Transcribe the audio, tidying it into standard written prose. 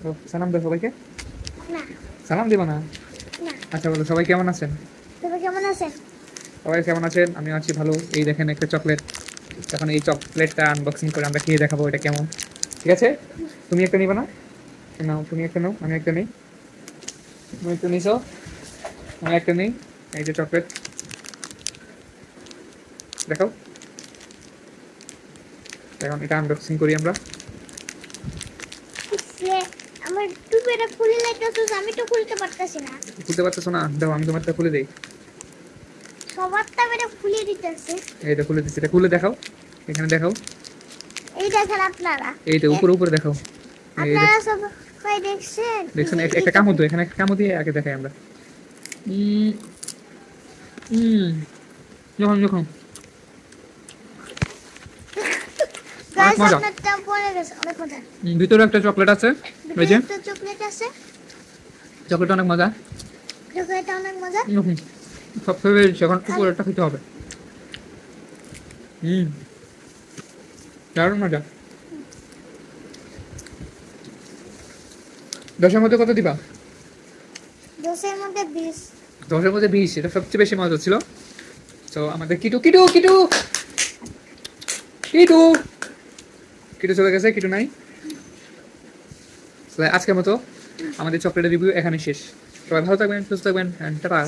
ও সালাম দাও সবাইকে। না সালাম দিবা না? না। আচ্ছা বলো, সবাই কেমন আছেন? তবে কেমন আছেন? সবাই কেমন আছেন? আমিও আছি ভালো। এই দেখেন একটা চকলেট। এখন এই চকলেটটা আনবক্সিং করে আমরা খেয়ে দেখাবো এটা কেমন। ঠিক আছে, তুমি একটা নিবা না? নাও, তুমি একটা নাও, আমি একটা নেই। তুমি একটা নিছো, আমি একটা নেই। এই যে চকলেট, দেখাও। এখন এটা আনবক্সিং করি আমরা। ইসে, আমার টুপিটা খুলে লাইতেছো, আমি তো খুলতে পারতাছি না। খুলতে পারতেছো না? দাও আমি তোমারটা খুলে দেই। সবারটা বেটা খুলে দিতেছে। এইটা খুলে দিচ্ছি, এটা খুলে দেখাও। এখানে দেখাও। এই দেখেন আপনারা, এইটা উপরে উপরে দেখাও। এই যে আপনারা সবাই দেখছেন দেখছেন, কি একটা কামড় চকলেট? দাও, এখানে একটা কামড় দিয়ে আগে দেখাই আমরা। উম, উম, যখন যখন অনেক গাইস মজা। আপনারটা পড়ে গেছে, অনেক মজা। ভিতরে একটা চকলেট আছে। এই ভিতরে যে একটা চকলেট আছে, চকলেট অনেক মজা। চকলেটটা অনেক মজা। সব ফেভারিট, এখন আমি উপরেরটা খেতে হবে। হুম, দারুণ মজা। 10-এর মধ্যে কত দিবা? 10-এর মধ্যে 20। 10-এর মধ্যে 20, এটা সবচেয়ে বেশি মজা ছিল। তো আমাদের কিটু কিটু কিটু কিটু কিটু চলে গেছে, কিটু নাই। তো আজকের মতো আমাদের চকলেটের রিভিউ এখানে শেষ। সবাই ভালো থাকবেন, সুস্থ থাকবেন, টাটা।